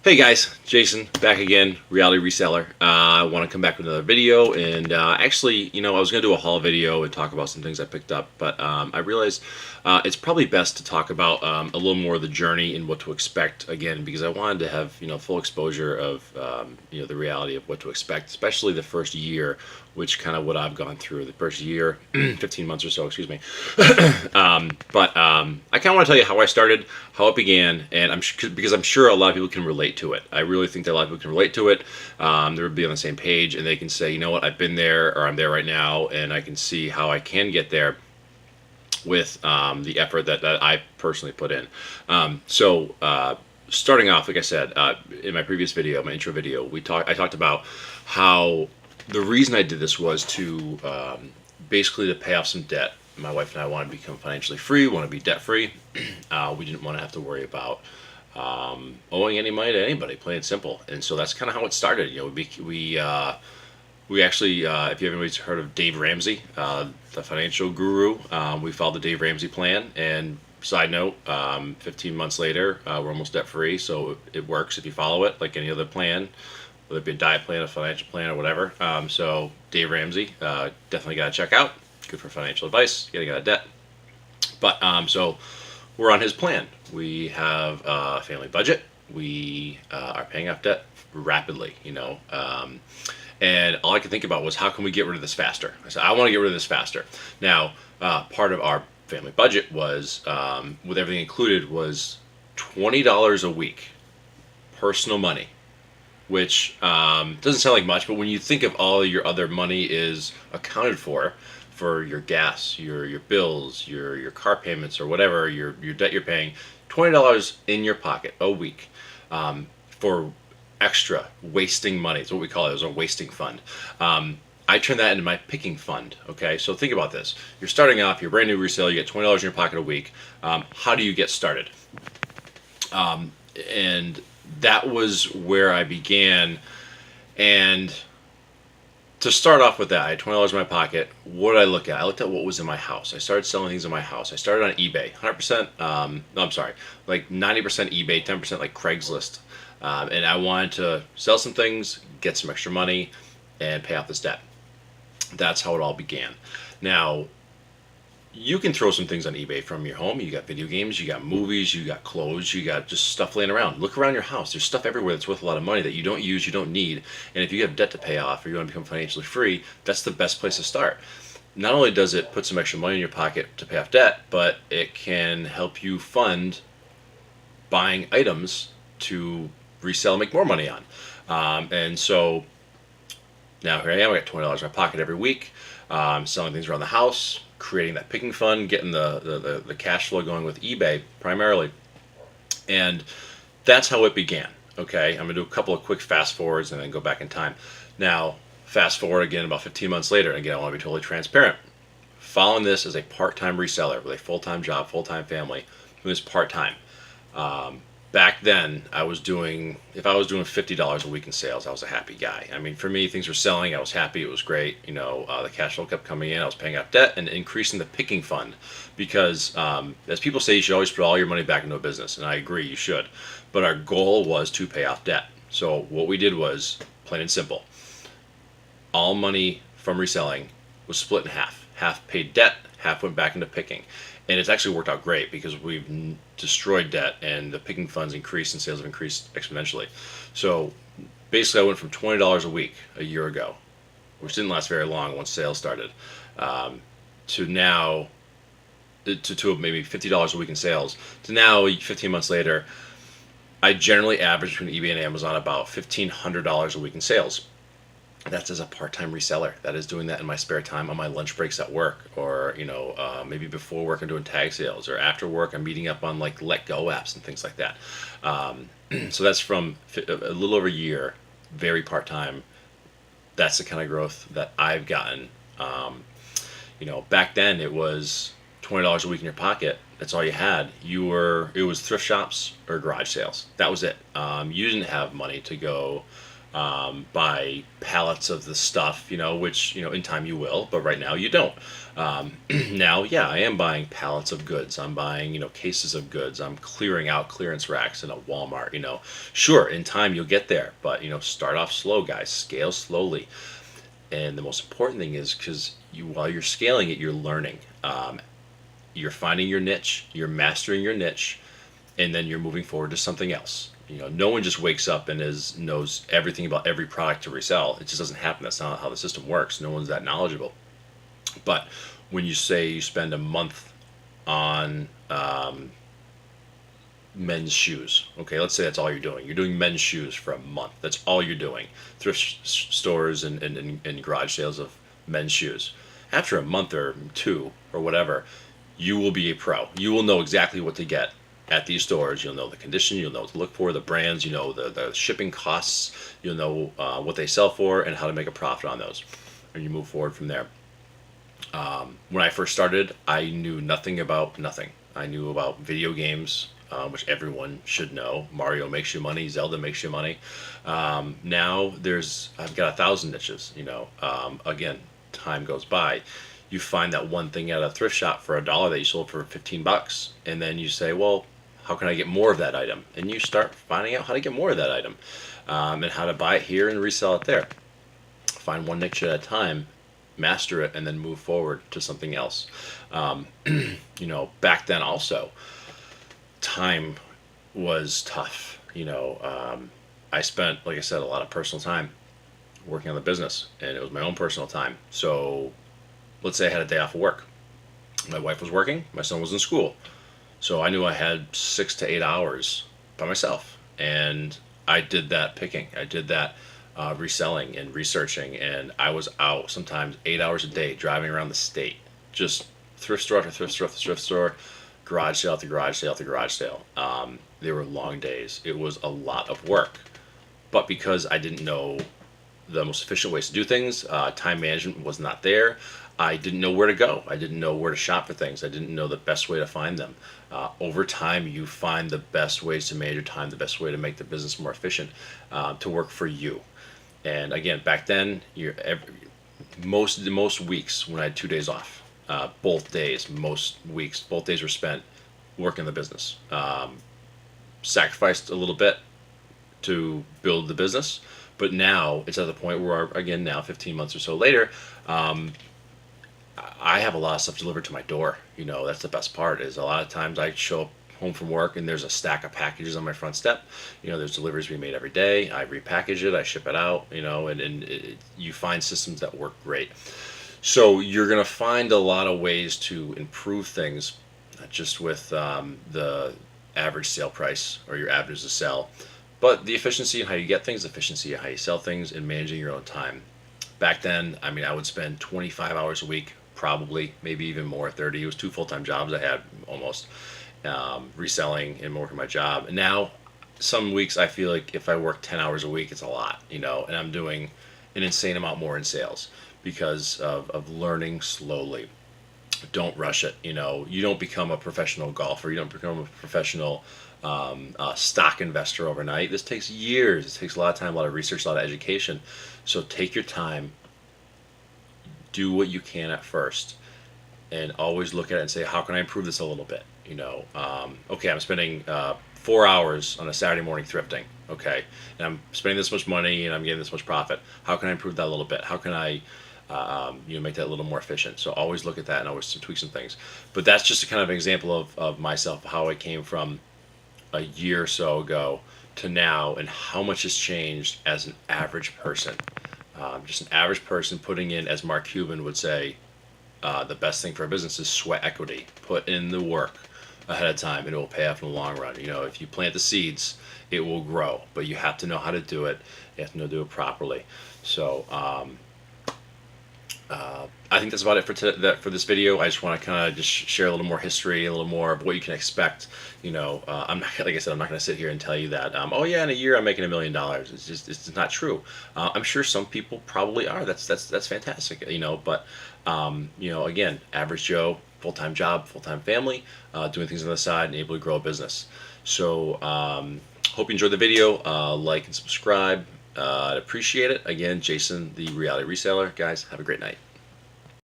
Hey guys, Jason back again, reality reseller. I want to come back with another video, and actually, I was going to do a haul video and talk about some things I picked up, but I realized it's probably best to talk about a little more of the journey and what to expect again, because I wanted to have full exposure of the reality of what to expect, especially the first year, which kind of what I've gone through the first year, 15 months or so, excuse me. But I kind of want to tell you how I started, how it began, and because I'm sure a lot of people can relate to it. I really think that a lot of people can relate to it. They would be on the same page, and they can say, you know what, I've been there, or I'm there right now, and I can see how I can get there with the effort that I personally put in. Starting off, like I said, in my previous video, my intro video, I talked about how the reason I did this was to basically to pay off some debt. My wife and I wanted to become financially free, want to be debt free. We didn't want to have to worry about owing any money to anybody, plain and simple. And so that's kind of how it started. We actually, if you haven't heard of Dave Ramsey, the financial guru, we followed the Dave Ramsey plan. And side note, 15 months later, we're almost debt free. So it works if you follow it, like any other plan, whether it be a diet plan, a financial plan, or whatever. So Dave Ramsey, definitely got to check out. Good for financial advice, getting out of debt. But so we're on his plan. We have a family budget. We are paying off debt rapidly, and all I could think about was, how can we get rid of this faster? I said, I want to get rid of this faster. Now, part of our family budget was, with everything included, was $20 a week, personal money, which doesn't sound like much, but when you think of all your other money is accounted for your gas, your bills, your car payments, or whatever, your debt you're paying, $20 in your pocket a week for extra wasting money. It's what we call it. It was a wasting fund. I turned that into my picking fund. Okay, so think about this. You're starting off, you're brand new resale, you get $20 in your pocket a week. How do you get started? And that was where I began. And to start off with that, I had $20 in my pocket. What did I look at? I looked at what was in my house. I started selling things in my house. I started on eBay. 100%, no, I'm sorry, like 90% eBay, 10% like Craigslist. And I wanted to sell some things, get some extra money, and pay off this debt. That's how it all began. Now, you can throw some things on eBay from your home. You got video games, you got movies, you got clothes, you got just stuff laying around. Look around your house. There's stuff everywhere that's worth a lot of money that you don't use, you don't need. And if you have debt to pay off or you want to become financially free, that's the best place to start. Not only does it put some extra money in your pocket to pay off debt, but it can help you fund buying items to resell and make more money on. And so now here I am, I got $20 in my pocket every week, selling things around the house, creating that picking fund, getting the cash flow going with eBay primarily. And that's how it began. Okay, I'm gonna do a couple of quick fast forwards and then go back in time. Now, fast forward again about 15 months later, and again, I want to be totally transparent. Following this as a part-time reseller with a full-time job, full-time family, who is part-time. Back then, if I was doing $50 a week in sales, I was a happy guy. I mean, for me, things were selling. I was happy. It was great. The cash flow kept coming in. I was paying off debt and increasing the picking fund because, as people say, you should always put all your money back into a business, and I agree, you should. But our goal was to pay off debt. So what we did was, plain and simple, all money from reselling was split in half. Half paid debt, half went back into picking. And it's actually worked out great because we've destroyed debt and the picking funds increased and sales have increased exponentially. So basically I went from $20 a week a year ago, which didn't last very long once sales started, to now to maybe $50 a week in sales, to now 15 months later, I generally average between eBay and Amazon about $1,500 a week in sales. That's as a part-time reseller. That is doing that in my spare time on my lunch breaks at work, or maybe before work I'm doing tag sales, or after work I'm meeting up on like Let Go apps and things like that. So that's from a little over a year, very part-time. That's the kind of growth that I've gotten. Back then it was $20 a week in your pocket. That's all you had. It was thrift shops or garage sales. That was it. You didn't have money to go buy pallets of the stuff, which, in time you will, but right now you don't. Now, yeah, I am buying pallets of goods. I'm buying, cases of goods. I'm clearing out clearance racks in a Walmart. Sure, in time you'll get there, but, start off slow, guys. Scale slowly. And the most important thing is because while you're scaling it, you're learning. You're finding your niche, you're mastering your niche, and then you're moving forward to something else. No one just wakes up and knows everything about every product to resell. It just doesn't happen. That's not how the system works. No one's that knowledgeable. But when you say you spend a month on men's shoes, okay, let's say that's all you're doing. You're doing men's shoes for a month. That's all you're doing. Thrift stores and garage sales of men's shoes. After a month or two or whatever, you will be a pro. You will know exactly what to get at these stores. You'll know the condition, you'll know what to look for, the brands, the shipping costs, you'll know what they sell for and how to make a profit on those. And you move forward from there. When I first started, I knew nothing about nothing. I knew about video games, which everyone should know. Mario makes you money, Zelda makes you money. Now I've got 1,000 niches, again, time goes by. You find that one thing at a thrift shop for $1 that you sold for $15, and then you say, well, how can I get more of that item? And you start finding out how to get more of that item, and how to buy it here and resell it there. Find one niche at a time, master it, and then move forward to something else. Back then also, time was tough. I spent, like I said, a lot of personal time working on the business, and it was my own personal time. So let's say I had a day off of work. My wife was working, my son was in school. So I knew I had 6 to 8 hours by myself. And I did that picking. I did that reselling and researching. And I was out sometimes 8 hours a day driving around the state. Just thrift store after thrift store after thrift store, garage sale after garage sale after garage sale. They were long days. It was a lot of work. But because I didn't know the most efficient ways to do things, time management was not there. I didn't know where to go. I didn't know where to shop for things. I didn't know the best way to find them. Over time, you find the best ways to manage your time, the best way to make the business more efficient, to work for you. And again, back then, most weeks when I had 2 days off, both days were spent working the business. Sacrificed a little bit to build the business, but now it's at the point where, again, now 15 months or so later, I have a lot of stuff delivered to my door. That's the best part, is a lot of times I show up home from work and there's a stack of packages on my front step. There's deliveries being made every day. I repackage it, I ship it out, you find systems that work great. So you're going to find a lot of ways to improve things, not just with the average sale price or your average to sell, but the efficiency in how you get things, the efficiency in how you sell things, and managing your own time. Back then, I would spend 25 hours a week, probably, maybe even more, 30. It was 2 full-time jobs I had almost, reselling and working my job. And now, some weeks I feel like if I work 10 hours a week, it's a lot, and I'm doing an insane amount more in sales because of learning slowly. Don't rush it. You don't become a professional golfer. You don't become a professional stock investor overnight. This takes years. It takes a lot of time, a lot of research, a lot of education. So take your time, do what you can at first, and always look at it and say, how can I improve this a little bit? Okay, I'm spending 4 hours on a Saturday morning thrifting. Okay, and I'm spending this much money and I'm getting this much profit. How can I improve that a little bit? How can I make that a little more efficient? So always look at that and always tweak some things. But that's just a kind of an example of myself, how I came from a year or so ago to now, and how much has changed as an average person. Just an average person putting in, as Mark Cuban would say, the best thing for a business is sweat equity. Put in the work ahead of time and it will pay off in the long run. If you plant the seeds, it will grow, but you have to know how to do it. You have to know how to do it properly. So I think that's about it for this video. I just want to kind of just share a little more history, a little more of what you can expect. I'm not, like I said, I'm not going to sit here and tell you that, oh yeah, in a year I'm making $1 million. It's not true. I'm sure some people probably are. That's fantastic. But again, average Joe, full-time job, full-time family, doing things on the side and able to grow a business. So hope you enjoyed the video. Like and subscribe. I'd appreciate it. Again, Jason, the reality reseller. Guys, have a great night.